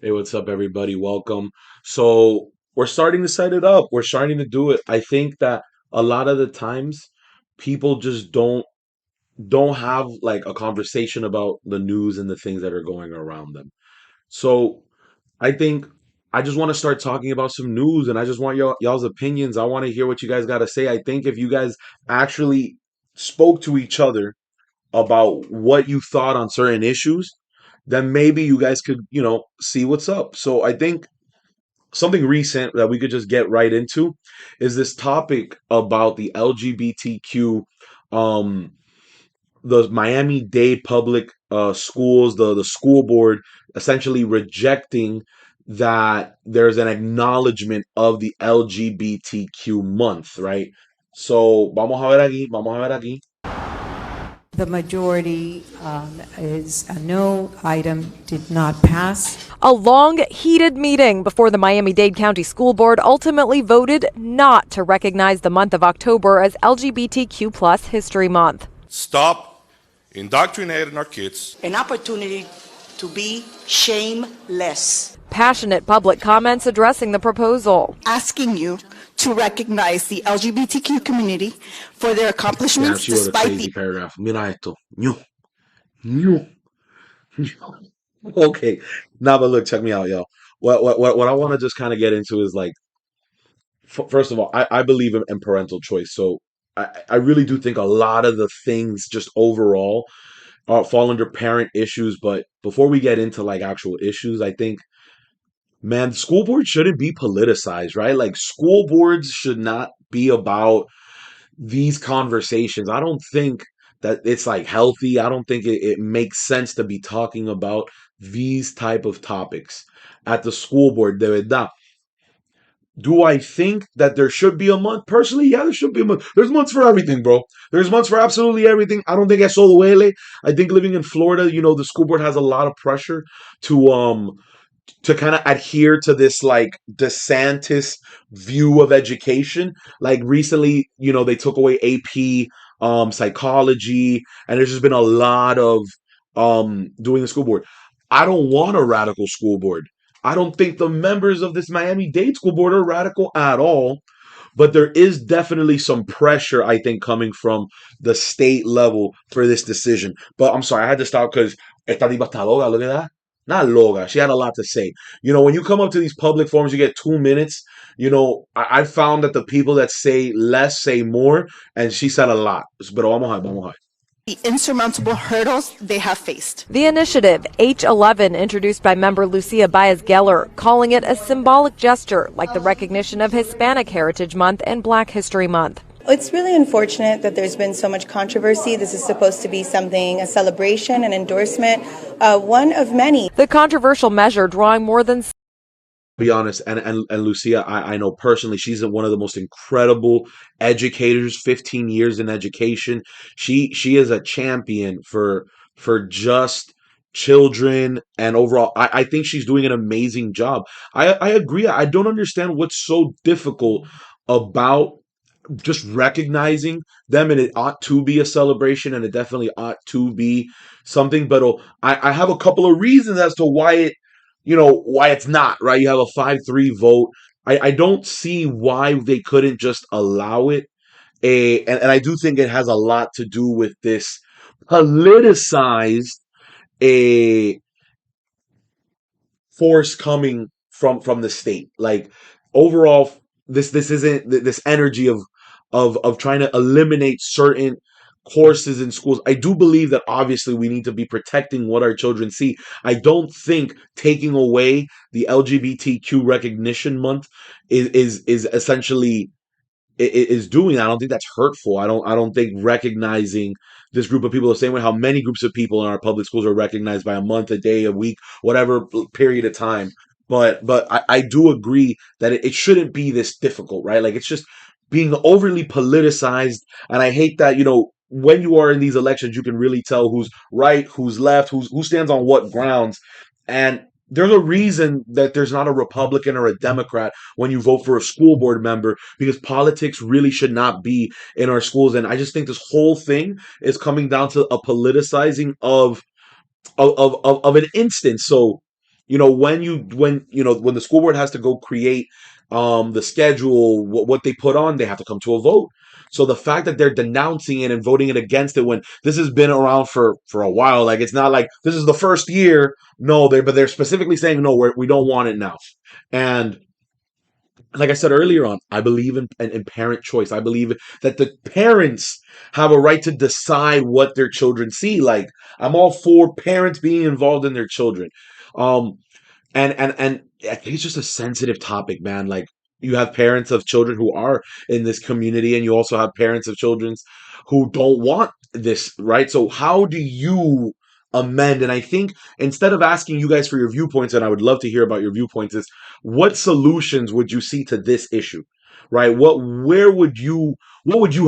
Hey, what's up, everybody? Welcome. So, we're starting to set it up. We're starting to do it. I think that a lot of the times people just don't have like a conversation about the news and the things that are going around them. So, I think I just want to start talking about some news and I just want y'all's opinions. I want to hear what you guys got to say. I think if you guys actually spoke to each other about what you thought on certain issues, then maybe you guys could, see what's up. So, I think something recent that we could just get right into is this topic about the LGBTQ, um, the Miami-Dade public schools, the school board essentially rejecting that there's an acknowledgement of the LGBTQ month, right? So, vamos a ver aquí. The majority is a no. Item did not pass. A long, heated meeting before the Miami-Dade County School Board ultimately voted not to recognize the month of October as LGBTQ plus History Month. Stop indoctrinating our kids. An opportunity to be shameless. Passionate public comments addressing the proposal. Asking you to recognize the LGBTQ community for their Damn, accomplishments she wrote a despite crazy the paragraph. Mira esto. Ñu, ñu, ñu. Okay. Now, but look, check me out, yo. What I want to just kind of get into is like, first of all, I believe in parental choice. So I really do think a lot of the things just overall fall under parent issues. But before we get into like actual issues, I think, man, school boards shouldn't be politicized, right? Like school boards should not be about these conversations. I don't think that it's like healthy. I don't think it makes sense to be talking about these type of topics at the school board. De verdad. Do I think that there should be a month? Personally, yeah, there should be a month. There's months for everything, bro. There's months for absolutely everything. I don't think eso duele. I think living in Florida, the school board has a lot of pressure to to kind of adhere to this like DeSantis view of education. Like recently, they took away AP psychology, and there's just been a lot of doing the school board. I don't want a radical school board. I don't think the members of this Miami-Dade school board are radical at all, but there is definitely some pressure, I think, coming from the state level for this decision. But I'm sorry, I had to stop because esta diva está loca. Look at that. Not loga. She had a lot to say. When you come up to these public forums, you get 2 minutes. I found that the people that say less say more, and she said a lot. Pero vamos a ver. the insurmountable hurdles they have faced. The initiative, H11, introduced by member Lucia Baez-Geller, calling it a symbolic gesture like the recognition of Hispanic Heritage Month and Black History Month. It's really unfortunate that there's been so much controversy. This is supposed to be a celebration, an endorsement, one of many. The controversial measure drawing more than Be honest, and Lucia, I know personally, she's one of the most incredible educators. 15 years in education. She is a champion for just children and overall. I think she's doing an amazing job. I agree. I don't understand what's so difficult about just recognizing them, and it ought to be a celebration, and it definitely ought to be something. But I have a couple of reasons as to why why it's not, right? You have a 5-3 vote. I don't see why they couldn't just allow it. And I do think it has a lot to do with this politicized a force coming from the state. Like overall, this isn't this energy of trying to eliminate certain courses in schools. I do believe that obviously we need to be protecting what our children see. I don't think taking away the LGBTQ recognition month is essentially is doing that. I don't think that's hurtful. I don't think recognizing this group of people the same way how many groups of people in our public schools are recognized by a month, a day, a week, whatever period of time. But I do agree that it shouldn't be this difficult, right? Like it's just being overly politicized, and I hate that when you are in these elections, you can really tell who's right, who's left, who stands on what grounds, and there's a reason that there's not a Republican or a Democrat when you vote for a school board member, because politics really should not be in our schools. And I just think this whole thing is coming down to a politicizing of an instance. So when the school board has to go create the schedule, what they put on, they have to come to a vote. So the fact that they're denouncing it and voting it against it when this has been around for a while, like it's not like this is the first year. No, they're specifically saying no, we don't want it now. And like I said earlier on, I believe in parent choice. I believe that the parents have a right to decide what their children see. Like I'm all for parents being involved in their children. Um, and I think it's just a sensitive topic, man. Like you have parents of children who are in this community, and you also have parents of children who don't want this, right? So how do you amend? And I think instead of asking you guys for your viewpoints, and I would love to hear about your viewpoints, is what solutions would you see to this issue, right? What would you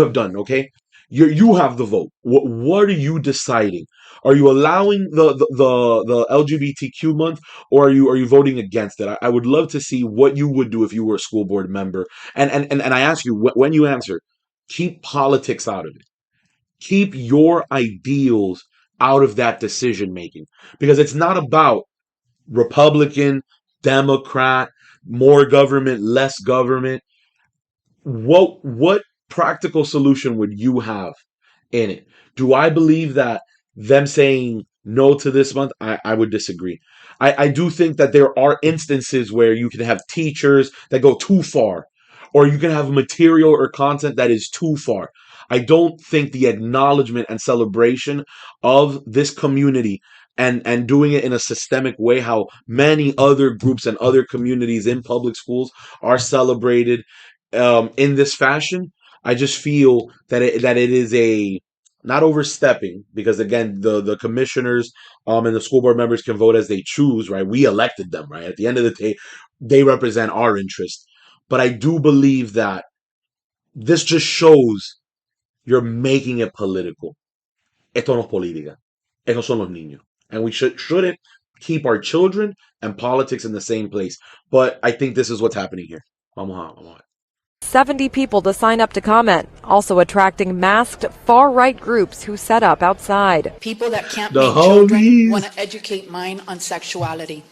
have done? Okay, you have the vote. What are you deciding? Are you allowing the LGBTQ month, or are you voting against it? I would love to see what you would do if you were a school board member. And I ask you when you answer, keep politics out of it. Keep your ideals out of that decision making because it's not about Republican, Democrat, more government, less government. What practical solution would you have in it? Do I believe that them saying no to this month? I would disagree. I do think that there are instances where you can have teachers that go too far, or you can have material or content that is too far. I don't think the acknowledgement and celebration of this community and doing it in a systemic way, how many other groups and other communities in public schools are celebrated in this fashion. I just feel that it is a not overstepping because again the commissioners and the school board members can vote as they choose, right? We elected them, right? At the end of the day, they represent our interest. But I do believe that this just shows you're making it political. Esto no es política. Esos son los niños. And we shouldn't keep our children and politics in the same place. But I think this is what's happening here. Vamos a. 70 people to sign up to comment, also attracting masked far-right groups who set up outside. People that can't The make children homies. want to educate mine on sexuality,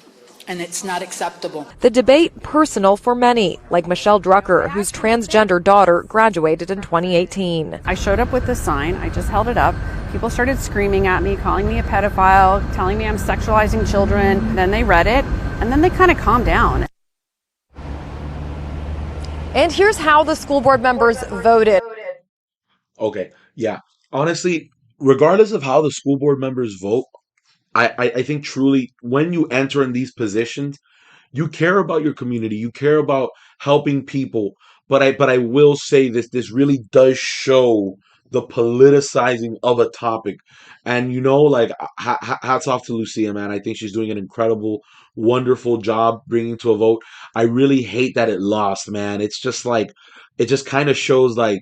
and it's not acceptable. The debate personal for many, like Michelle Drucker, whose transgender daughter graduated in 2018. I showed up with the sign. I just held it up. People started screaming at me, calling me a pedophile, telling me I'm sexualizing children. Then they read it, and then they kind of calmed down. And here's how the school board members voted. Okay, yeah. Honestly, regardless of how the school board members vote, I think truly when you enter in these positions, you care about your community, you care about helping people. But I will say this really does show the politicizing of a topic. And like hats off to Lucia, man. I think she's doing an incredible, wonderful job bringing to a vote. I really hate that it lost, man. It's just like it just kind of shows like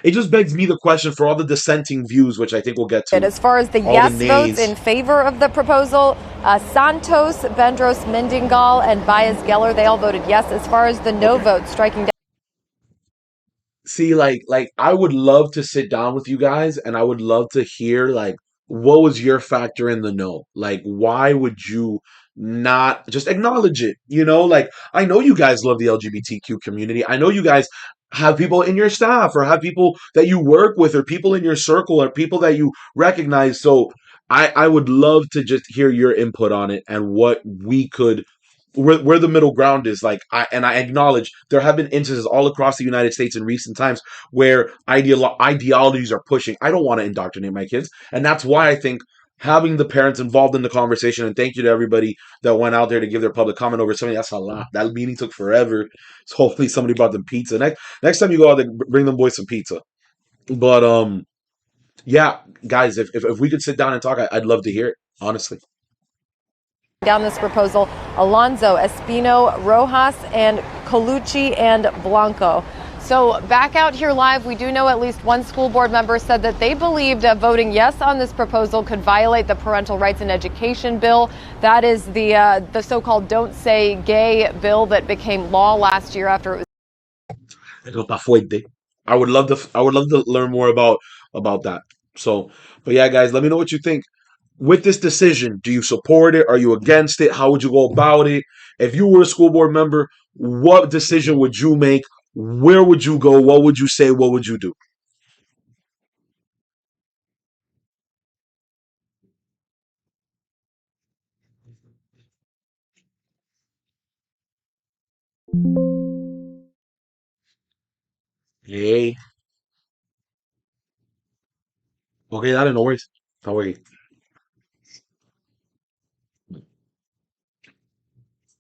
it just begs me the question for all the dissenting views, which I think we'll get to. As far as the All yes the votes nays. in favor of the proposal, Santos, Vendros, Mendingal, and Baez Geller, they all voted yes. As far as the no vote, striking down. See, like I would love to sit down with you guys and I would love to hear like what was your factor in the no? Like why would you not just acknowledge it? Like I know you guys love the LGBTQ community. I know you guys have people in your staff or have people that you work with or people in your circle or people that you recognize. So I would love to just hear your input on it and what we could where the middle ground is. Like I acknowledge there have been instances all across the United States in recent times where ideologies are pushing. I don't want to indoctrinate my kids, and that's why I think having the parents involved in the conversation. And thank you to everybody that went out there to give their public comment over something. That's a lot. That meeting took forever. So hopefully somebody brought them pizza. Next time you go out there, bring them boys some pizza. But yeah, guys, if we could sit down and talk, I'd love to hear it. Honestly. Down this proposal, Alonso, Espino, Rojas, and Colucci and Blanco. So back out here live, we do know at least one school board member said that they believed that voting yes on this proposal could violate the Parental Rights in Education bill. That is the so-called Don't Say Gay bill that became law last year after it was. I would love to learn more about that. So, but yeah, guys, let me know what you think. with this decision, do you support it? Are you against it? How would you go about it? If you were a school board member, what decision would you make? Where would you go? What would you say? What would you do? Yay. Ok, dale, no worries. Está bien.